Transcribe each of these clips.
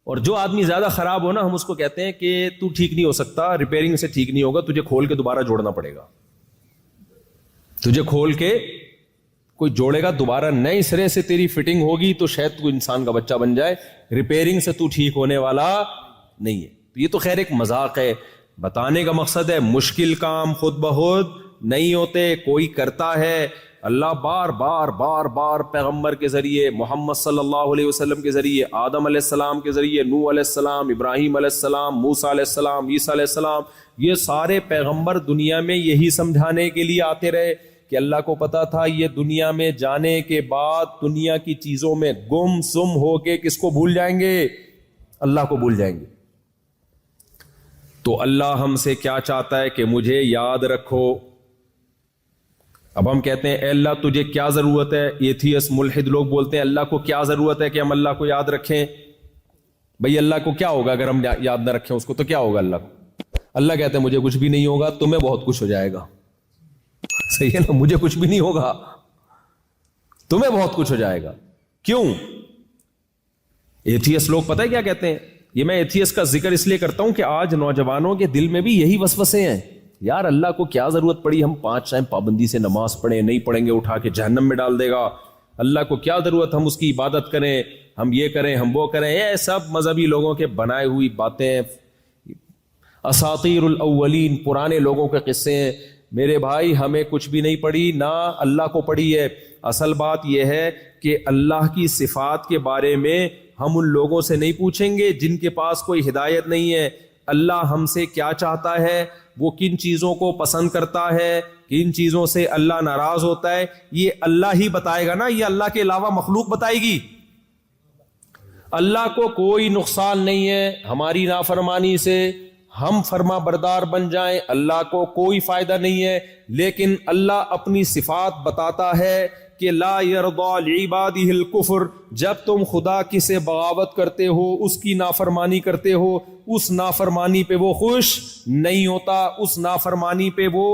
اور جو آدمی زیادہ خراب ہو نا، ہم اس کو کہتے ہیں کہ تو ٹھیک نہیں ہو سکتا، ریپیئرنگ سے ٹھیک نہیں ہوگا، تجھے کھول کے دوبارہ جوڑنا پڑے گا، تجھے کھول کے کوئی جوڑے گا دوبارہ، نئے سرے سے تیری فٹنگ ہوگی تو شاید تو انسان کا بچہ بن جائے، ریپیئرنگ سے تو ٹھیک ہونے والا نہیں ہے۔ تو یہ تو خیر ایک مذاق ہے، بتانے کا مقصد ہے مشکل کام خود بخود نہیں ہوتے، کوئی کرتا ہے۔ اللہ بار بار بار بار پیغمبر کے ذریعے، محمد صلی اللہ علیہ وسلم کے ذریعے، آدم علیہ السلام کے ذریعے، نوح علیہ السلام، ابراہیم علیہ السلام، موسیٰ علیہ السلام، عیسیٰ علیہ السلام، یہ سارے پیغمبر دنیا میں یہی سمجھانے کے لیے آتے رہے کہ اللہ کو پتا تھا یہ دنیا میں جانے کے بعد دنیا کی چیزوں میں گم سم ہو کے کس کو بھول جائیں گے؟ اللہ کو بھول جائیں گے۔ تو اللہ ہم سے کیا چاہتا ہے کہ مجھے یاد رکھو۔ اب ہم کہتے ہیں اے اللہ تجھے کیا ضرورت ہے؟ ایتھیس ملحد لوگ بولتے ہیں اللہ کو کیا ضرورت ہے کہ ہم اللہ کو یاد رکھیں؟ بھئی اللہ کو کیا ہوگا اگر ہم یاد نہ رکھیں اس کو؟ تو کیا ہوگا اللہ کو؟ اللہ کہتے ہیں مجھے کچھ بھی نہیں ہوگا، تمہیں بہت کچھ ہو جائے گا۔ صحیح ہے نا، مجھے کچھ بھی نہیں ہوگا، تمہیں بہت کچھ ہو جائے گا۔ کیوں؟ ایتھیس لوگ پتہ ہے کیا کہتے ہیں؟ یہ میں ایتھیس کا ذکر اس لیے کرتا ہوں کہ آج نوجوانوں کے دل میں بھی یہی وسوسے ہیں، یار اللہ کو کیا ضرورت پڑی ہم 5 ٹائم پابندی سے نماز پڑھیں، نہیں پڑھیں گے اٹھا کے جہنم میں ڈال دے گا، اللہ کو کیا ضرورت ہم اس کی عبادت کریں، ہم یہ کریں ہم وہ کریں۔ یہ سب مذہبی لوگوں کے بنائے ہوئی باتیں، اساطیر الاولین، پرانے لوگوں کے قصے ہیں۔ میرے بھائی ہمیں کچھ بھی نہیں پڑی، نہ اللہ کو پڑی ہے۔ اصل بات یہ ہے کہ اللہ کی صفات کے بارے میں ہم ان لوگوں سے نہیں پوچھیں گے جن کے پاس کوئی ہدایت نہیں ہے۔ اللہ ہم سے کیا چاہتا ہے، وہ کن چیزوں کو پسند کرتا ہے، کن چیزوں سے اللہ ناراض ہوتا ہے، یہ اللہ ہی بتائے گا نا، یہ اللہ کے علاوہ مخلوق بتائے گی؟ اللہ کو کوئی نقصان نہیں ہے ہماری نافرمانی سے، ہم فرما بردار بن جائیں، اللہ کو کوئی فائدہ نہیں ہے۔ لیکن اللہ اپنی صفات بتاتا ہے کہ لا یرضی لعبادہ الکفر، جب تم خدا کی سے بغاوت کرتے ہو، اس کی نافرمانی کرتے ہو، اس نافرمانی پہ وہ خوش نہیں ہوتا، اس نافرمانی پہ وہ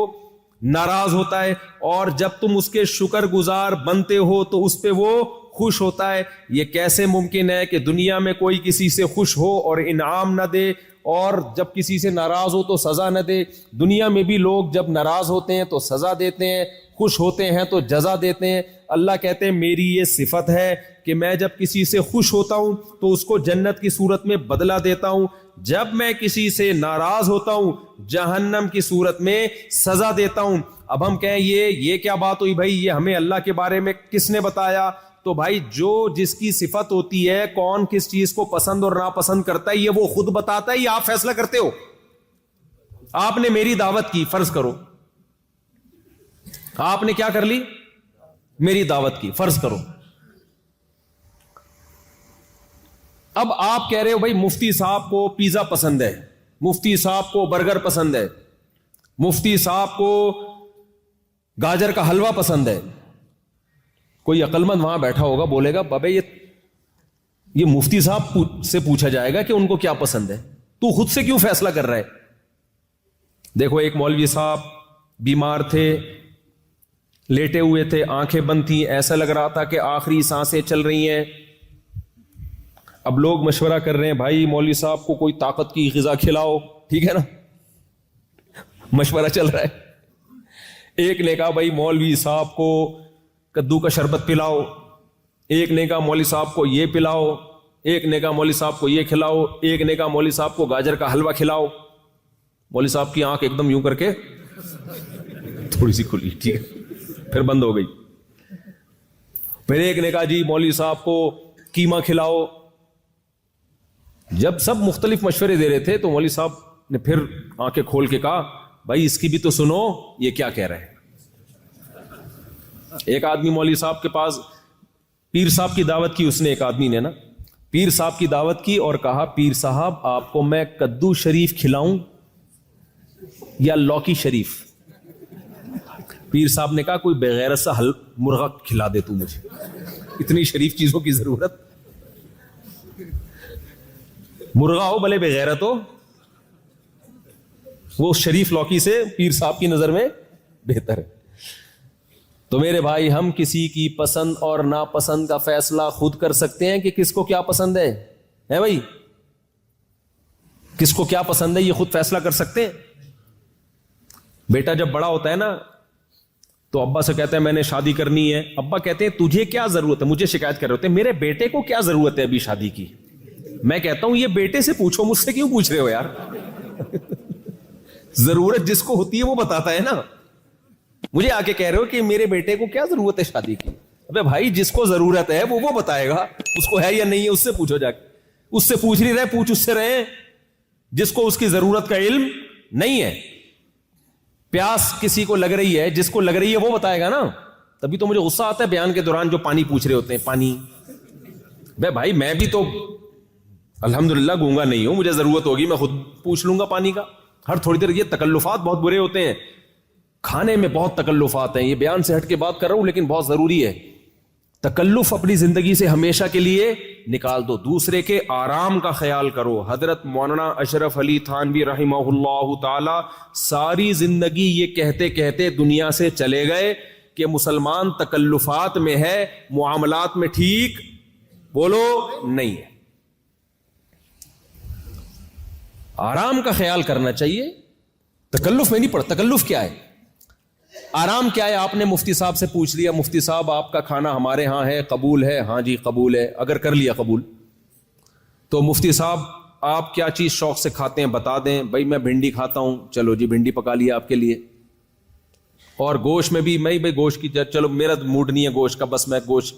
ناراض ہوتا ہے، اور جب تم اس کے شکر گزار بنتے ہو تو اس پہ وہ خوش ہوتا ہے۔ یہ کیسے ممکن ہے کہ دنیا میں کوئی کسی سے خوش ہو اور انعام نہ دے، اور جب کسی سے ناراض ہو تو سزا نہ دے؟ دنیا میں بھی لوگ جب ناراض ہوتے ہیں تو سزا دیتے ہیں، خوش ہوتے ہیں تو جزا دیتے ہیں۔ اللہ کہتے ہیں میری یہ صفت ہے کہ میں جب کسی سے خوش ہوتا ہوں تو اس کو جنت کی صورت میں بدلہ دیتا ہوں، جب میں کسی سے ناراض ہوتا ہوں جہنم کی صورت میں سزا دیتا ہوں۔ اب ہم کہیں یہ کیا بات ہوئی بھائی، یہ ہمیں اللہ کے بارے میں کس نے بتایا؟ تو بھائی جو جس کی صفت ہوتی ہے، کون کس چیز کو پسند اور ناپسند کرتا ہے، یہ وہ خود بتاتا ہے، یہ آپ فیصلہ کرتے ہو؟ آپ نے میری دعوت کی، فرض کرو آپ نے کیا کر لی، میری دعوت کی، فرض کرو۔ اب آپ کہہ رہے ہو بھائی مفتی صاحب کو پیزا پسند ہے، مفتی صاحب کو برگر پسند ہے، مفتی صاحب کو گاجر کا حلوہ پسند ہے۔ کوئی عقل مند وہاں بیٹھا ہوگا بولے گا بابے یہ مفتی صاحب سے پوچھا جائے گا کہ ان کو کیا پسند ہے، تو خود سے کیوں فیصلہ کر رہا ہے؟ دیکھو ایک مولوی صاحب بیمار تھے، لیٹے ہوئے تھے، آنکھیں بند تھیں، ایسا لگ رہا تھا کہ آخری سانسیں چل رہی ہیں۔ اب لوگ مشورہ کر رہے ہیں بھائی مولوی صاحب کو کوئی طاقت کی غذا کھلاؤ، ٹھیک ہے نا، مشورہ چل رہا ہے۔ ایک نے کہا بھائی مولوی صاحب کو کدو کا شربت پلاؤ، ایک نے کہا مولوی صاحب کو یہ پلاؤ، ایک نے کہا مولوی صاحب کو یہ کھلاؤ، ایک نے کہا مولوی صاحب کو گاجر کا حلوہ کھلاؤ۔ مولوی صاحب کی آنکھ ایک دم یوں کر کے تھوڑی سی کھلی، ٹھیک ہے، پھر بند ہو گئی۔ پھر ایک نے کہا جی مولوی صاحب کو قیمہ کھلاؤ۔ جب سب مختلف مشورے دے رہے تھے تو مولوی صاحب نے پھر آنکھیں کھول کے کہا بھائی اس کی بھی تو سنو، یہ کیا کہہ رہے ہیں۔ ایک آدمی مولوی صاحب کے پاس پیر صاحب کی دعوت کی، اس نے، ایک آدمی نے نا پیر صاحب کی دعوت کی اور کہا پیر صاحب آپ کو میں کدو شریف کھلاؤں یا لوکی شریف؟ پیر صاحب نے کہا کوئی بغیرت سا مرغا کھلا دے تو مجھے، اتنی شریف چیزوں کی ضرورت؟ مرغا ہو بھلے بغیرت ہو، وہ شریف لوکی سے پیر صاحب کی نظر میں بہتر ہے۔ تو میرے بھائی ہم کسی کی پسند اور ناپسند کا فیصلہ خود کر سکتے ہیں کہ کس کو کیا پسند ہے بھائی؟ کس کو کیا پسند ہے یہ خود فیصلہ کر سکتے ہیں. بیٹا جب بڑا ہوتا ہے نا تو ابا سے کہتا ہے میں نے شادی کرنی ہے. ابا کہتے ہیں تجھے کیا ضرورت ہے, مجھے شکایت کر رہے ہوتے ہیں میرے بیٹے کو کیا ضرورت ہے ابھی شادی کی. میں کہتا ہوں یہ بیٹے سے پوچھو, مجھ سے کیوں پوچھ رہے ہو یار. ضرورت جس کو ہوتی ہے وہ بتاتا ہے نا. مجھے آ کے کہہ رہے ہو کہ میرے بیٹے کو کیا ضرورت ہے شادی کی. ابے بھائی جس کو ضرورت ہے وہ بتائے گا, اس کو ہے یا نہیں ہے اس سے پوچھو جا کے. اس سے پوچھ نہیں رہے, پوچھ اس سے رہے جس کو اس کی ضرورت کا علم نہیں ہے. پیاس کسی کو لگ رہی ہے, جس کو لگ رہی ہے وہ بتائے گا نا. تبھی تو مجھے غصہ آتا ہے بیان کے دوران جو پانی پوچھ رہے ہوتے ہیں, پانی. بے بھائی میں بھی تو الحمدللہ گونگا نہیں ہوں, مجھے ضرورت ہوگی میں خود پوچھ لوں گا پانی کا. ہر تھوڑی دیر یہ تکلفات بہت برے ہوتے ہیں, کھانے میں بہت تکلفات ہیں. یہ بیان سے ہٹ کے بات کر رہا ہوں لیکن بہت ضروری ہے. تکلف اپنی زندگی سے ہمیشہ کے لیے نکال دو, دوسرے کے آرام کا خیال کرو. حضرت مولانا اشرف علی تھانوی رحمہ اللہ تعالی ساری زندگی یہ کہتے کہتے دنیا سے چلے گئے کہ مسلمان تکلفات میں ہے, معاملات میں ٹھیک بولو نہیں ہے. آرام کا خیال کرنا چاہیے, تکلف میں نہیں پڑتا. تکلف کیا ہے, آرام کیا ہے؟ آپ نے مفتی صاحب سے پوچھ لیا, مفتی صاحب آپ کا کھانا ہمارے ہاں ہے, قبول ہے؟ ہاں جی قبول ہے. اگر کر لیا قبول تو مفتی صاحب آپ کیا چیز شوق سے کھاتے ہیں بتا دیں. بھائی میں بھنڈی کھاتا ہوں, چلو جی بھنڈی پکا لیا آپ کے لیے. اور گوشت میں بھی میں بھائی گوشت کی, چلو میرا موڈ نہیں ہے گوشت کا, بس میں گوشت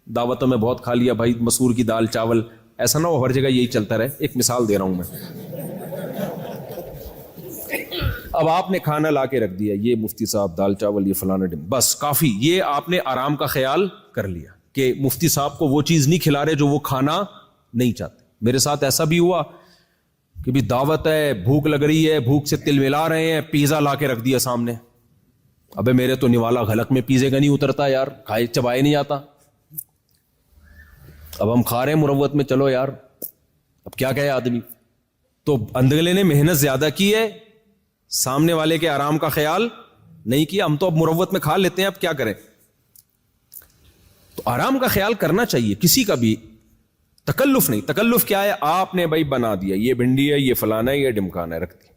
دعوتوں میں بہت کھا لیا بھائی, مسور کی دال چاول. ایسا نہ ہو ہر جگہ یہی چلتا رہے. ایک مثال دے رہا ہوں میں. اب آپ نے کھانا لا کے رکھ دیا, یہ مفتی صاحب دال چاول, یہ فلانا ڈم, بس کافی. یہ آپ نے آرام کا خیال کر لیا کہ مفتی صاحب کو وہ چیز نہیں کھلا رہے جو وہ کھانا نہیں چاہتے. میرے ساتھ ایسا بھی ہوا کہ بھی دعوت ہے, بھوک لگ رہی ہے, بھوک سے تل ملا رہے ہیں, پیزا لا کے رکھ دیا سامنے. ابے میرے تو نوالا غلق میں پیزے کا نہیں اترتا یار, کھائے چبائے نہیں آتا. اب ہم کھا رہے ہیں مروت میں, چلو یار اب کیا کہے آدمی. تو اندگلے نے محنت زیادہ کی ہے, سامنے والے کے آرام کا خیال نہیں کیا. ہم تو اب مروت میں کھا لیتے ہیں, اب کیا کریں. تو آرام کا خیال کرنا چاہیے, کسی کا بھی تکلف نہیں. تکلف کیا ہے, آپ نے بھائی بنا دیا, یہ بھنڈی ہے, یہ فلانا ہے, یہ ڈمکانا ہے, رکھ دی.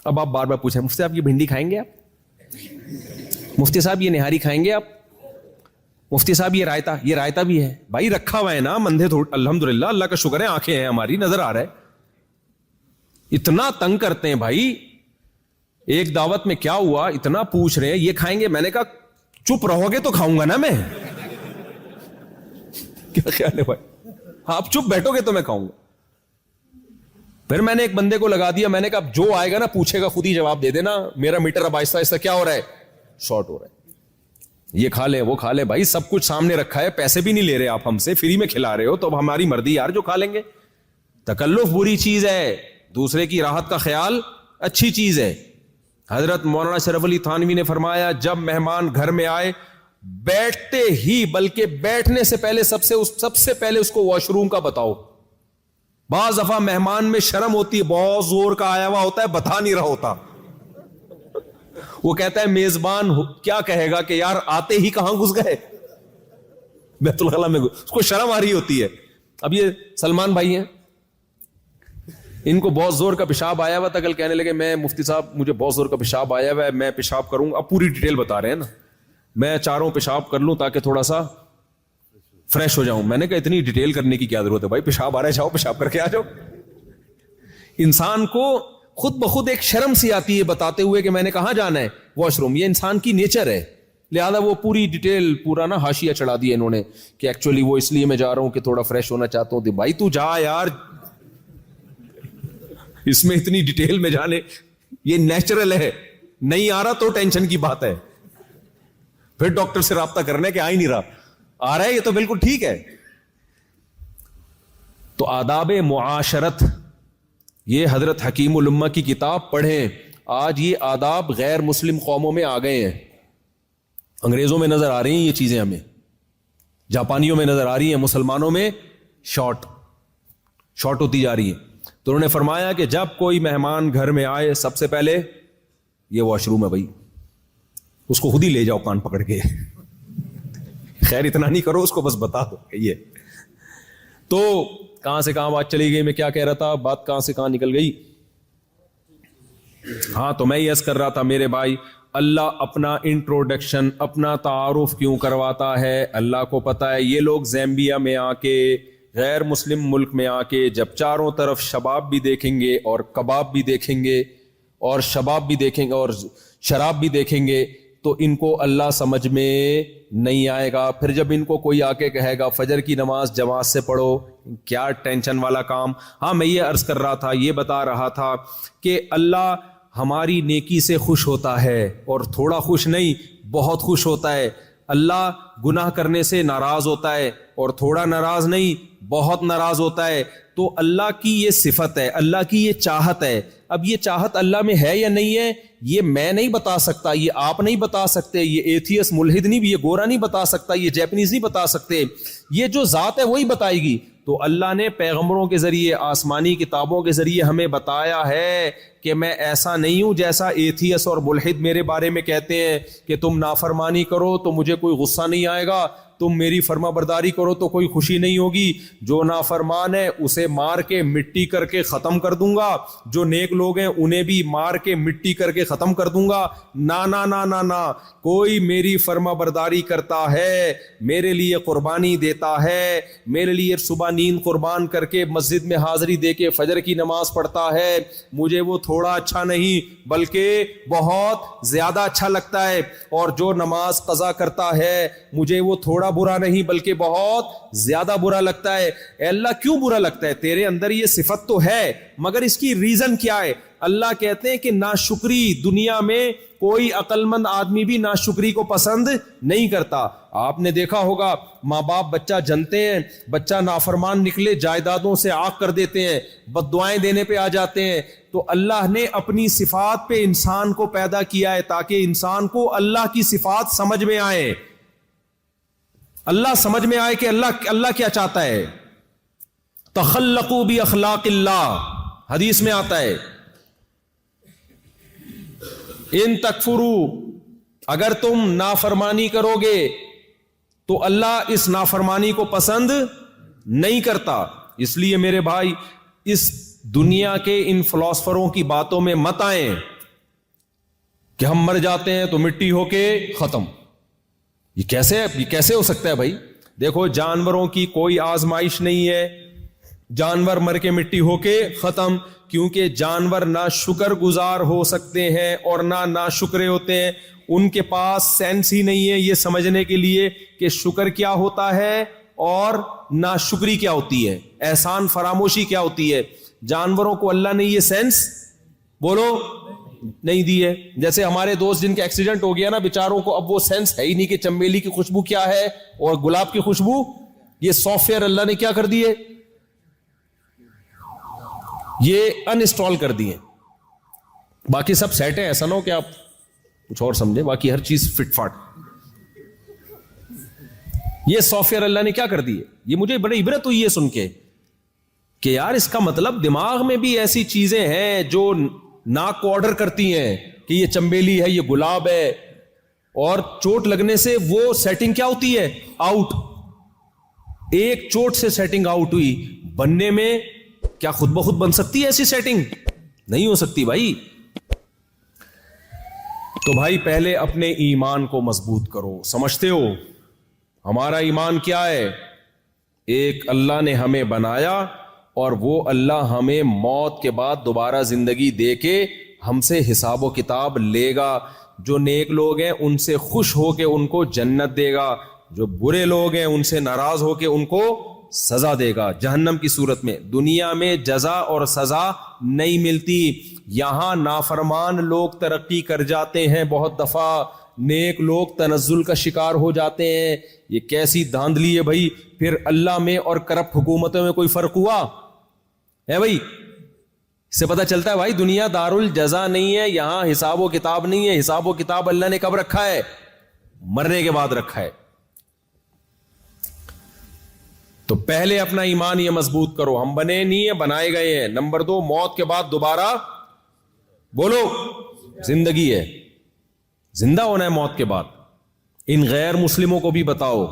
اب آپ بار بار پوچھیں مفتی صاحب یہ بھنڈی کھائیں گے آپ, مفتی صاحب یہ نہاری کھائیں گے آپ, مفتی صاحب یہ رائتا بھی ہے. بھائی رکھا ہوا ہے نا, مندھے الحمدللہ اللہ کا شکر ہے, آنکھیں ہیں ہماری, نظر آ رہا ہے. اتنا تنگ کرتے ہیں بھائی. ایک دعوت میں کیا ہوا, اتنا پوچھ رہے ہیں یہ کھائیں گے, میں نے کہا چپ رہو گے تو کھاؤں گا نا میں. کیا خیال ہے بھائی, آپ چپ بیٹھو گے تو میں کھاؤں گا. پھر میں نے ایک بندے کو لگا دیا, میں نے کہا جو آئے گا نا پوچھے گا خود ہی جواب دے دینا, میرا میٹر اب آہستہ آہستہ کیا ہو رہا ہے, شارٹ ہو رہا ہے. یہ کھا لیں وہ کھا لیں, بھائی سب کچھ سامنے رکھا ہے, پیسے بھی نہیں لے رہے آپ ہم سے, فری میں کھلا رہے ہو, تو اب ہماری مرضی یار, جو کھا لیں گے. تکلف بری چیز ہے, دوسرے کی راحت کا خیال اچھی چیز ہے. حضرت مولانا شرف علی تھانوی نے فرمایا جب مہمان گھر میں آئے, بیٹھتے ہی بلکہ بیٹھنے سے پہلے سب سے پہلے اس کو واش روم کا بتاؤ. بعض دفعہ مہمان میں شرم ہوتی ہے, بہت زور کا آیا ہوا ہوتا ہے, بتا نہیں رہا ہوتا. وہ کہتا ہے میزبان کیا کہے گا کہ یار آتے ہی کہاں گھس گئے بیت الخلا میں, اس کو شرم آ رہی ہوتی ہے. اب یہ سلمان بھائی ہیں, ان کو بہت زور کا پیشاب آیا ہوا تھا, کل کہنے لگے میں مفتی صاحب مجھے بہت زور کا پیشاب آیا ہوا ہے, میں پیشاب کروں. اب پوری ڈیٹیل بتا رہے ہیں نا, میں چاروں پیشاب کر لوں تاکہ تھوڑا سا فریش ہو جاؤں. میں نے کہا اتنی ڈیٹیل کرنے کی کیا ضرورت ہے بھائی, پیشاب آ رہا ہے جاؤ پیشاب کر کے آ جاؤ. انسان کو خود بخود ایک شرم سی آتی ہے بتاتے ہوئے کہ میں نے کہاں جانا ہے, واش روم. یہ انسان کی نیچر ہے, لہذا وہ پوری ڈیٹیل پورا نا حاشیہ چڑھا دیا انہوں نے کہ ایکچولی وہ اس لیے میں جا رہا ہوں کہ تھوڑا فریش ہونا چاہتا ہوں. بھائی تو جا یار, اس میں اتنی ڈیٹیل میں جانے, یہ نیچرل ہے, نہیں آ رہا تو ٹینشن کی بات ہے, پھر ڈاکٹر سے رابطہ کرنے کہ آ ہی نہیں رہا, آ رہا ہے یہ تو بالکل ٹھیک ہے. تو آداب معاشرت, یہ حضرت حکیم الامہ کی کتاب پڑھیں. آج یہ آداب غیر مسلم قوموں میں آ گئے ہیں, انگریزوں میں نظر آ رہی ہیں یہ چیزیں, ہمیں جاپانیوں میں نظر آ رہی ہیں, مسلمانوں میں شارٹ ہوتی جا رہی ہے. تو انہوں نے فرمایا کہ جب کوئی مہمان گھر میں آئے سب سے پہلے یہ واش روم ہے بھائی, اس کو خود ہی لے جاؤ کان پکڑ کے. خیر اتنا نہیں کرو, اس کو بس بتا دو کہ یہ. تو کہاں سے کہاں بات چلی گئی, میں کیا کہہ رہا تھا, بات کہاں سے کہاں نکل گئی. ہاں تو میں یہ عرض کر رہا تھا میرے بھائی، اللہ اپنا انٹروڈکشن، اپنا تعارف کیوں کرواتا ہے؟ اللہ کو پتا ہے یہ لوگ زیمبیا میں آ کے، غیر مسلم ملک میں آ کے جب چاروں طرف شباب بھی دیکھیں گے اور کباب بھی دیکھیں گے اور شباب بھی دیکھیں گے اور شراب بھی دیکھیں گے تو ان کو اللہ سمجھ میں نہیں آئے گا۔ پھر جب ان کو کوئی آ کے کہے گا فجر کی نماز جماعت سے پڑھو، کیا ٹینشن والا کام۔ ہاں میں یہ عرض کر رہا تھا، یہ بتا رہا تھا کہ اللہ ہماری نیکی سے خوش ہوتا ہے، اور تھوڑا خوش نہیں، بہت خوش ہوتا ہے۔ اللہ گناہ کرنے سے ناراض ہوتا ہے، اور تھوڑا ناراض نہیں، بہت ناراض ہوتا ہے۔ تو اللہ کی یہ صفت ہے، اللہ کی یہ چاہت ہے۔ اب یہ چاہت اللہ میں ہے یا نہیں ہے، یہ میں نہیں بتا سکتا، یہ آپ نہیں بتا سکتے، یہ ایتھیس ملحد نہیں، یہ گورا نہیں بتا سکتا، یہ جیپنیز نہیں بتا سکتے، یہ جو ذات ہے وہی بتائے گی۔ تو اللہ نے پیغمبروں کے ذریعے، آسمانی کتابوں کے ذریعے ہمیں بتایا ہے کہ میں ایسا نہیں ہوں جیسا ایتھیس اور ملحد میرے بارے میں کہتے ہیں کہ تم نافرمانی کرو تو مجھے کوئی غصہ نہیں آئے گا، تم میری فرما برداری کرو تو کوئی خوشی نہیں ہوگی، جو نافرمان ہے اسے مار کے مٹی کر کے ختم کر دوں گا، جو نیک لوگ ہیں انہیں بھی مار کے مٹی کر کے ختم کر دوں گا۔ نا نا نا نا نا، کوئی میری فرما برداری کرتا ہے، میرے لیے قربانی دیتا ہے، میرے لیے صبح نیند قربان کر کے مسجد میں حاضری دے کے فجر کی نماز پڑھتا ہے، مجھے وہ تھوڑا اچھا نہیں بلکہ بہت زیادہ اچھا لگتا ہے، اور جو نماز قضا کرتا ہے مجھے وہ تھوڑا برا نہیں بلکہ بہت زیادہ برا لگتا ہے۔ اے اللہ کیوں برا لگتا ہے؟ تیرے اندر یہ صفت تو ہے، مگر اس کی ریزن کیا ہے؟ اللہ کہتے ہیں کہ ناشکری، دنیا میں کوئی عقل مند آدمی بھی ناشکری کو پسند نہیں کرتا۔ آپ نے دیکھا ہوگا ماں باپ بچہ جنتے ہیں، بچہ نافرمان نکلے جائیدادوں سے عاق کر دیتے ہیں، بد دعائیں دینے پہ آ جاتے ہیں۔ تو اللہ نے اپنی صفات پہ انسان کو پیدا کیا ہے تاکہ انسان کو اللہ کی صفات سمجھ میں آئے، اللہ سمجھ میں آئے کہ اللہ کیا چاہتا ہے۔ تخلقوا باخلاق اللہ، حدیث میں آتا ہے ان تکفروا، اگر تم نافرمانی کرو گے تو اللہ اس نافرمانی کو پسند نہیں کرتا۔ اس لیے میرے بھائی اس دنیا کے ان فلاسفروں کی باتوں میں مت آئیں کہ ہم مر جاتے ہیں تو مٹی ہو کے ختم۔ یہ کیسے ہو سکتا ہے بھائی؟ دیکھو جانوروں کی کوئی آزمائش نہیں ہے، جانور مر کے مٹی ہو کے ختم، کیونکہ جانور نہ شکر گزار ہو سکتے ہیں اور نہ شکرے ہوتے ہیں، ان کے پاس سینس ہی نہیں ہے یہ سمجھنے کے لیے کہ شکر کیا ہوتا ہے اور ناشکری کیا ہوتی ہے، احسان فراموشی کیا ہوتی ہے۔ جانوروں کو اللہ نے یہ سینس بولو نہیں دی ہے۔ جیسے ہمارے دوست جن کا ایکسیڈنٹ ہو گیا نا، بیچاروں کو اب وہ سینس ہے ہی نہیں کہ چمیلی کی خوشبو کیا ہے اور گلاب کی خوشبو، یہ سافٹ ویئر اللہ نے کیا کر دیے، یہ انسٹال کر دیے۔ باقی سب سیٹ ہے، ایسا نہ ہو کہ آپ کچھ اور سمجھے، باقی ہر چیز فٹ فاٹ۔ یہ سافٹ ویئر اللہ نے کیا کر دیے۔ یہ مجھے بڑی عبرت ہوئی ہے سن کے کہ یار اس کا مطلب دماغ میں بھی ایسی چیزیں ہیں جو ناک کو آرڈر کرتی ہیں کہ یہ چمبیلی ہے، یہ گلاب ہے، اور چوٹ لگنے سے وہ سیٹنگ کیا ہوتی ہے، آؤٹ۔ ایک چوٹ سے سیٹنگ آؤٹ ہوئی، بننے میں کیا خود بخود بن سکتی ہے ایسی سیٹنگ؟ نہیں ہو سکتی بھائی۔ تو بھائی پہلے اپنے ایمان کو مضبوط کرو۔ سمجھتے ہو ہمارا ایمان کیا ہے؟ ایک اللہ نے ہمیں بنایا اور وہ اللہ ہمیں موت کے بعد دوبارہ زندگی دے کے ہم سے حساب و کتاب لے گا۔ جو نیک لوگ ہیں ان سے خوش ہو کے ان کو جنت دے گا، جو برے لوگ ہیں ان سے ناراض ہو کے ان کو سزا دے گا جہنم کی صورت میں۔ دنیا میں جزا اور سزا نہیں ملتی، یہاں نافرمان لوگ ترقی کر جاتے ہیں بہت دفعہ، نیک لوگ تنزل کا شکار ہو جاتے ہیں۔ یہ کیسی دھاندلی ہے بھائی؟ پھر اللہ میں اور کرپٹ حکومتوں میں کوئی فرق ہوا ہے بھائی؟ اس سے پتہ چلتا ہے بھائی دنیا دار الجزا نہیں ہے، یہاں حساب و کتاب نہیں ہے۔ حساب و کتاب اللہ نے کب رکھا ہے؟ مرنے کے بعد رکھا ہے۔ تو پہلے اپنا ایمان یہ مضبوط کرو، ہم بنے نہیں ہیں، بنائے گئے ہیں۔ نمبر 2، موت کے بعد دوبارہ بولو زندگی ہے، زندہ ہونا ہے موت کے بعد۔ ان غیر مسلموں کو بھی بتاؤ،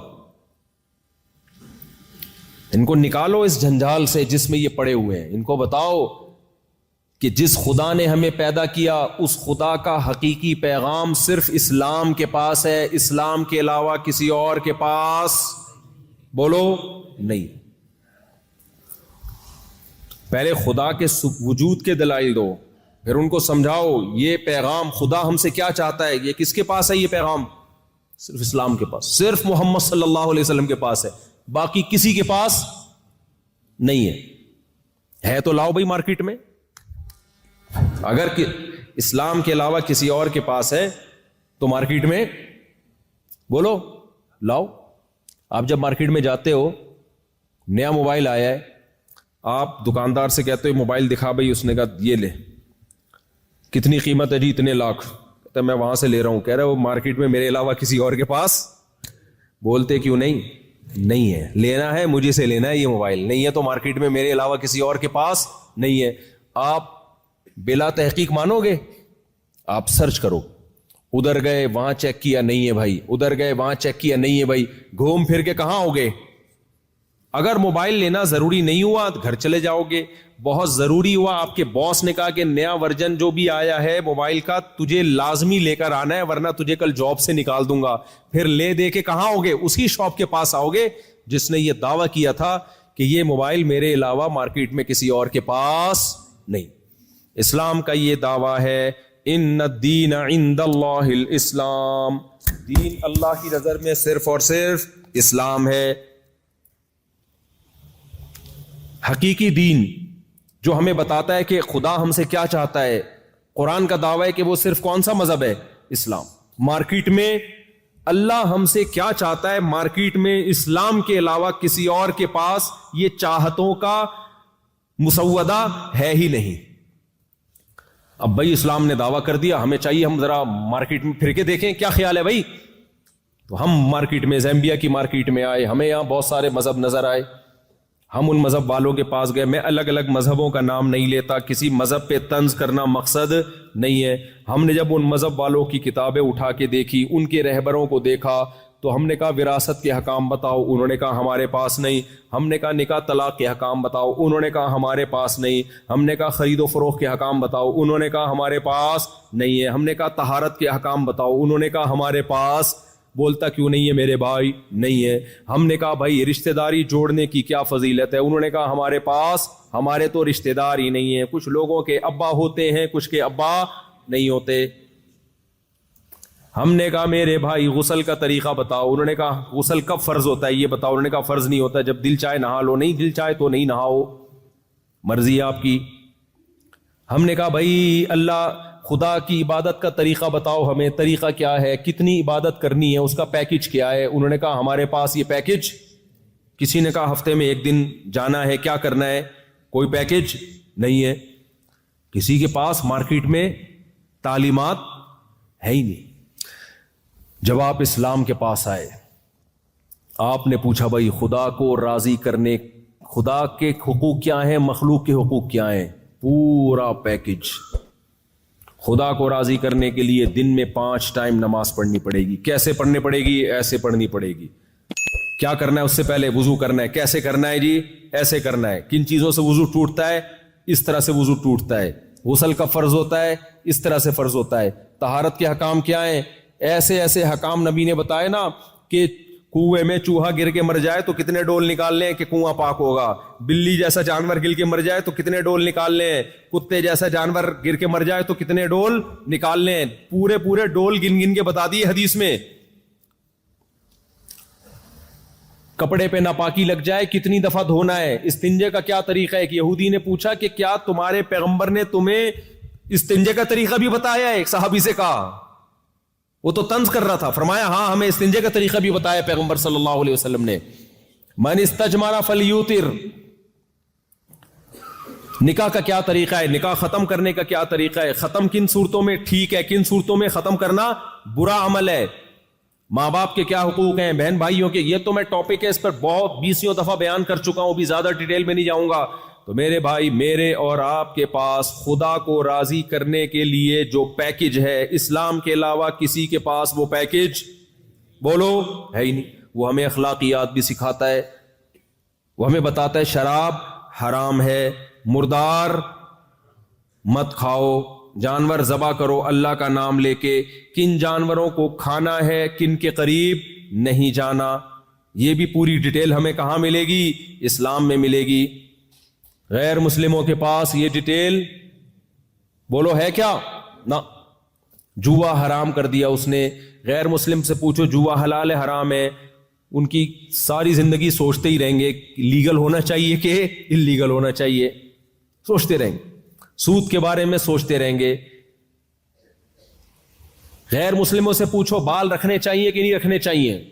ان کو نکالو اس جنجال سے جس میں یہ پڑے ہوئے ہیں، ان کو بتاؤ کہ جس خدا نے ہمیں پیدا کیا اس خدا کا حقیقی پیغام صرف اسلام کے پاس ہے, اسلام کے علاوہ کسی اور کے پاس بولو نہیں. پہلے خدا کے وجود کے دلائل دو, پھر ان کو سمجھاؤ یہ پیغام خدا ہم سے کیا چاہتا ہے. یہ کس کے پاس ہے؟ یہ پیغام صرف اسلام کے پاس, صرف محمد صلی اللہ علیہ وسلم کے پاس ہے, باقی کسی کے پاس نہیں ہے. تو لاؤ بھائی مارکیٹ میں. اگر اسلام کے علاوہ کسی اور کے پاس ہے تو مارکیٹ میں بولو لاؤ. آپ جب مارکیٹ میں جاتے ہو, نیا موبائل آیا ہے, آپ دکاندار سے کہتے ہو موبائل دکھا بھائی, اس نے کہا یہ لے. کتنی قیمت ہے؟ جی اتنے لاکھ. کہتا میں وہاں سے لے رہا ہوں. کہہ رہا وہ مارکیٹ میں میرے علاوہ کسی اور کے پاس. بولتے کیوں نہیں ہے, لینا ہے مجھے سے لینا ہے, یہ موبائل نہیں ہے تو مارکیٹ میں میرے علاوہ کسی اور کے پاس نہیں ہے. آپ بلا تحقیق مانو گے؟ آپ سرچ کرو, ادھر گئے وہاں چیک کیا نہیں ہے بھائی, ادھر گئے وہاں چیک کیا نہیں ہے بھائی, گھوم پھر کے کہاں ہوگے؟ اگر موبائل لینا ضروری نہیں ہوا تو گھر چلے جاؤ گے. بہت ضروری ہوا, آپ کے باس نے کہا کہ نیا ورژن جو بھی آیا ہے موبائل کا تجھے لازمی لے کر آنا ہے ورنہ تجھے کل جاب سے نکال دوں گا, پھر لے دے کے کہاں ہوگے؟ اسی شاپ کے پاس آؤ گے جس نے یہ دعویٰ کیا تھا کہ یہ موبائل میرے علاوہ مارکیٹ میں کسی اور کے پاس نہیں. اسلام کا یہ دعویٰ ہے, ان الدین عند اللہ الاسلام, دین اللہ کی نظر میں صرف اور صرف اسلام ہے. حقیقی دین جو ہمیں بتاتا ہے کہ خدا ہم سے کیا چاہتا ہے. قرآن کا دعویٰ ہے کہ وہ صرف کون سا مذہب ہے؟ اسلام. مارکیٹ میں اللہ ہم سے کیا چاہتا ہے؟ مارکیٹ میں اسلام کے علاوہ کسی اور کے پاس یہ چاہتوں کا مسودہ ہے ہی نہیں. اب بھائی اسلام نے دعویٰ کر دیا, ہمیں چاہیے ہم ذرا مارکیٹ میں پھر کے دیکھیں کیا خیال ہے بھائی. تو ہم مارکیٹ میں, زیمبیا کی مارکیٹ میں آئے, ہمیں یہاں بہت سارے مذہب نظر آئے, ہم ان مذہب والوں کے پاس گئے. میں الگ الگ مذہبوں کا نام نہیں لیتا, کسی مذہب پہ طنز کرنا مقصد نہیں ہے. ہم نے جب ان مذہب والوں کی کتابیں اٹھا کے دیکھی, ان کے رہبروں کو دیکھا, تو ہم نے کہا وراثت کے حکام بتاؤ, انہوں نے کہا ہمارے پاس نہیں. ہم نے کہا نکاح طلاق کے حکام بتاؤ, انہوں نے کہا ہمارے پاس نہیں. ہم نے کہا خرید و فروخت کے حکام بتاؤ, انہوں نے کہا ہمارے پاس نہیں ہے. ہم نے کہا طہارت کے حکام بتاؤ, انہوں نے کہا ہمارے پاس. بولتا کیوں نہیں ہے میرے بھائی؟ نہیں ہے. ہم نے کہا بھائی رشتہ داری جوڑنے کی کیا فضیلت ہے؟ انہوں نے کہا ہمارے پاس, ہمارے تو رشتہ دار ہی نہیں ہے. کچھ لوگوں کے ابا ہوتے ہیں, کچھ کے ابا نہیں ہوتے. ہم نے کہا میرے بھائی غسل کا طریقہ بتاؤ, انہوں نے کہا غسل کب فرض ہوتا ہے یہ بتاؤ. انہوں نے کہا فرض نہیں ہوتا, جب دل چاہے نہا لو, نہیں دل چاہے تو نہیں نہاؤ, مرضی آپ کی. ہم نے کہا بھائی اللہ خدا کی عبادت کا طریقہ بتاؤ ہمیں, طریقہ کیا ہے, کتنی عبادت کرنی ہے, اس کا پیکج کیا ہے. انہوں نے کہا ہمارے پاس یہ پیکج. کسی نے کہا ہفتے میں 1 دن جانا ہے, کیا کرنا ہے, کوئی پیکج نہیں ہے. کسی کے پاس مارکیٹ میں تعلیمات ہے ہی نہیں. جب آپ اسلام کے پاس آئے, آپ نے پوچھا بھائی خدا کو راضی کرنے, خدا کے حقوق کیا ہیں, مخلوق کے حقوق کیا ہیں, پورا پیکج. خدا کو راضی کرنے کے لیے دن میں 5 ٹائم نماز پڑھنی پڑے گی. کیسے پڑھنی پڑے گی؟ ایسے پڑھنی پڑے گی. کیا کرنا ہے؟ اس سے پہلے وضو کرنا ہے. کیسے کرنا ہے جی؟ ایسے کرنا ہے. کن چیزوں سے وضو ٹوٹتا ہے؟ اس طرح سے وضو ٹوٹتا ہے. غسل کا فرض ہوتا ہے, اس طرح سے فرض ہوتا ہے. طہارت کے حکام کیا ہیں؟ ایسے ایسے حکام نبی نے بتائے نا کہ کنویں میں چوہا گر کے مر جائے تو کتنے ڈول نکال لیں کہ کنواں پاک ہوگا. بلی جیسا جانور گر کے مر جائے تو کتنے ڈول نکال لیں. کتے جیسا جانور گر کے مر جائے تو کتنے ڈول نکال لیں. پورے ڈول گن گن کے بتا دیے حدیث میں. کپڑے پہ ناپاکی لگ جائے کتنی دفعہ دھونا ہے. استنجے کا کیا طریقہ ہے؟ ایک یہودی نے پوچھا کہ کیا تمہارے پیغمبر نے تمہیں استنجے کا طریقہ بھی بتایا ہے؟ ایک صحابی سے کہا, وہ تو طنز کر رہا تھا. فرمایا ہاں ہمیں استنجے کا طریقہ بھی بتایا پیغمبر صلی اللہ علیہ وسلم نے. من استجمر فلیوتر. نکاح کا کیا طریقہ ہے, نکاح ختم کرنے کا کیا طریقہ ہے, ختم کن صورتوں میں ٹھیک ہے, کن صورتوں میں ختم کرنا برا عمل ہے, ماں باپ کے کیا حقوق ہیں, بہن بھائیوں کے. یہ تو میں ٹاپک ہے, اس پر بہت 20 دفعہ بیان کر چکا ہوں, بھی زیادہ ڈیٹیل میں نہیں جاؤں گا. تو میرے بھائی, میرے اور آپ کے پاس خدا کو راضی کرنے کے لیے جو پیکج ہے, اسلام کے علاوہ کسی کے پاس وہ پیکج بولو ہے ہی نہیں. وہ ہمیں اخلاقیات بھی سکھاتا ہے, وہ ہمیں بتاتا ہے شراب حرام ہے, مردار مت کھاؤ، جانور ذبح کرو اللہ کا نام لے کے، کن جانوروں کو کھانا ہے کن کے قریب نہیں جانا، یہ بھی پوری ڈیٹیل ہمیں کہاں ملے گی؟ اسلام میں ملے گی۔ غیر مسلموں کے پاس یہ ڈیٹیل بولو ہے کیا؟ نہ، جوا حرام کر دیا اس نے۔ غیر مسلم سے پوچھو جوا حلال ہے حرام ہے، ان کی ساری زندگی سوچتے ہی رہیں گے لیگل ہونا چاہیے کہ انلیگل ہونا چاہیے، سوچتے رہیں گے، سود کے بارے میں سوچتے رہیں گے۔ غیر مسلموں سے پوچھو بال رکھنے چاہیے کہ نہیں رکھنے چاہیے،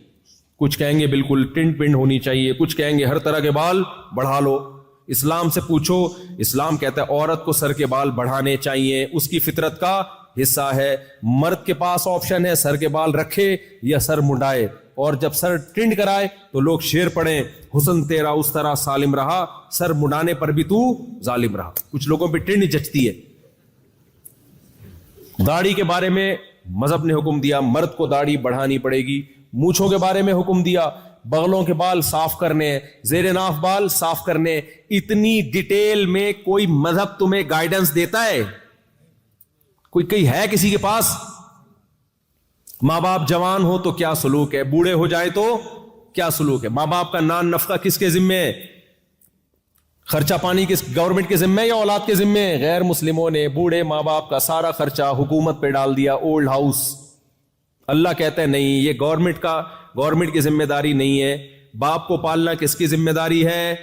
کچھ کہیں گے بالکل ٹنڈ پنڈ ہونی چاہیے، کچھ کہیں گے ہر طرح کے بال بڑھا لو۔ اسلام سے پوچھو، اسلام کہتا ہے عورت کو سر کے بال بڑھانے چاہیے، اس کی فطرت کا حصہ ہے۔ مرد کے پاس آپشن ہے سر کے بال رکھے یا سر منڈائے، اور جب سر ٹنڈ کرائے تو لوگ شعر پڑھیں، حسن تیرا اس طرح سالم رہا، سر منڈانے پر بھی تو ظالم رہا۔ کچھ لوگوں پہ ٹنڈ جچتی ہے۔ داڑھی کے بارے میں مذہب نے حکم دیا مرد کو داڑھی بڑھانی پڑے گی۔ مونچھوں کے بارے میں حکم دیا بغلوں کے بال صاف کرنے، زیر ناف بال صاف کرنے۔ اتنی ڈیٹیل میں کوئی مذہب تمہیں گائیڈنس دیتا ہے؟ کوئی ہے کسی کے پاس؟ ماں باپ جوان ہو تو کیا سلوک ہے، بوڑھے ہو جائے تو کیا سلوک ہے، ماں باپ کا نان نفقہ کس کے ذمے ہے، خرچہ پانی کس گورنمنٹ کے ذمے یا اولاد کے ذمے؟ غیر مسلموں نے بوڑھے ماں باپ کا سارا خرچہ حکومت پہ ڈال دیا، اولڈ ہاؤس۔ اللہ کہتا ہے نہیں، یہ گورنمنٹ کی ذمہ داری نہیں ہے۔ باپ کو پالنا کس کی ذمہ داری ہے؟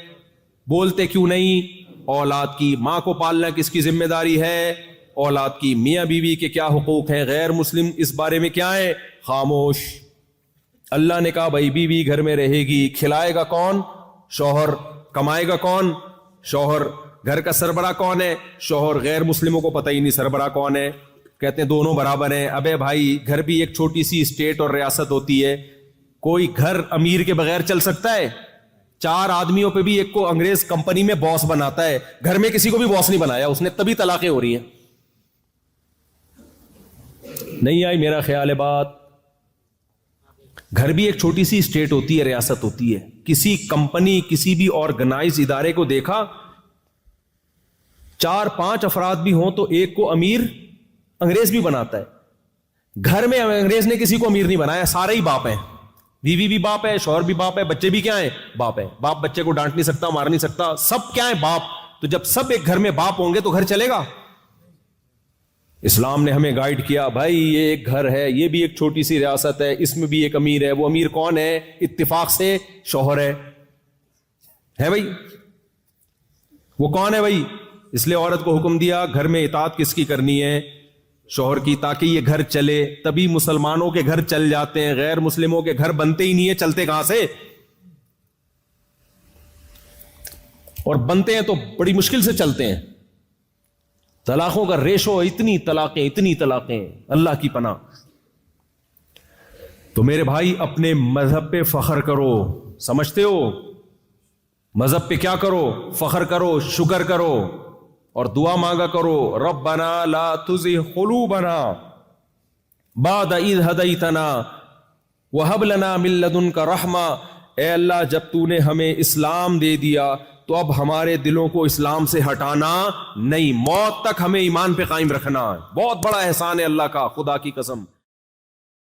بولتے کیوں نہیں؟ اولاد کی۔ ماں کو پالنا کس کی ذمہ داری ہے؟ اولاد کی۔ میاں بیوی کے کیا حقوق ہیں؟ غیر مسلم اس بارے میں کیا ہے؟ خاموش۔ اللہ نے کہا بھائی بیوی گھر میں رہے گی، کھلائے گا کون؟ شوہر۔ کمائے گا کون؟ شوہر۔ گھر کا سربراہ کون ہے؟ شوہر۔ غیر مسلموں کو پتہ ہی نہیں سربراہ کون ہے، کہتے ہیں دونوں برابر ہیں۔ ابے بھائی گھر بھی ایک چھوٹی سی اسٹیٹ اور ریاست ہوتی ہے، کوئی گھر امیر کے بغیر چل سکتا ہے؟ 4 آدمیوں پہ بھی ایک کو انگریز کمپنی میں باس بناتا ہے، گھر میں کسی کو بھی باس نہیں بنایا اس نے، تبھی طلاقیں ہو رہی ہیں۔ نہیں آئی میرا خیال ہے بات؟ گھر بھی ایک چھوٹی سی اسٹیٹ ہوتی ہے، ریاست ہوتی ہے۔ کسی کمپنی کسی بھی آرگنائز ادارے کو دیکھا 4-5 افراد بھی ہوں تو ایک کو امیر انگریز بھی بناتا ہے۔ گھر میں انگریز نے کسی کو امیر نہیں بنایا، سارے ہی باپ ہیں، بیوی بھی باپ ہے، شوہر بھی باپ ہے، بچے بھی کیا ہیں؟ باپ ہے۔ باپ بچے کو ڈانٹ نہیں سکتا، مار نہیں سکتا، سب کیا ہے؟ باپ۔ تو جب سب ایک گھر میں باپ ہوں گے تو گھر چلے گا؟ اسلام نے ہمیں گائیڈ کیا بھائی یہ ایک گھر ہے، یہ بھی ایک چھوٹی سی ریاست ہے، اس میں بھی ایک امیر ہے۔ وہ امیر کون ہے؟ اتفاق سے شوہر ہے بھائی؟ وہ کون ہے بھائی؟ اس لیے عورت کو حکم دیا گھر میں اطاعت کس کی کرنی ہے؟ شوہر کی، تاکہ یہ گھر چلے۔ تبھی مسلمانوں کے گھر چل جاتے ہیں، غیر مسلموں کے گھر بنتے ہی نہیں ہیں، چلتے کہاں سے؟ اور بنتے ہیں تو بڑی مشکل سے چلتے ہیں۔ طلاقوں کا ریشو، اتنی طلاقیں، اللہ کی پناہ۔ تو میرے بھائی اپنے مذہب پہ فخر کرو، سمجھتے ہو؟ مذہب پہ کیا کرو؟ فخر کرو، شکر کرو، اور دعا مانگا کرو ربنا لا تزغ قلوبنا بعد اذ ہدیتنا وہب لنا من لدنک رحمہ۔ اے اللہ جب تو نے ہمیں اسلام دے دیا تو اب ہمارے دلوں کو اسلام سے ہٹانا نہیں، موت تک ہمیں ایمان پہ قائم رکھنا ہے۔ بہت بڑا احسان ہے اللہ کا، خدا کی قسم۔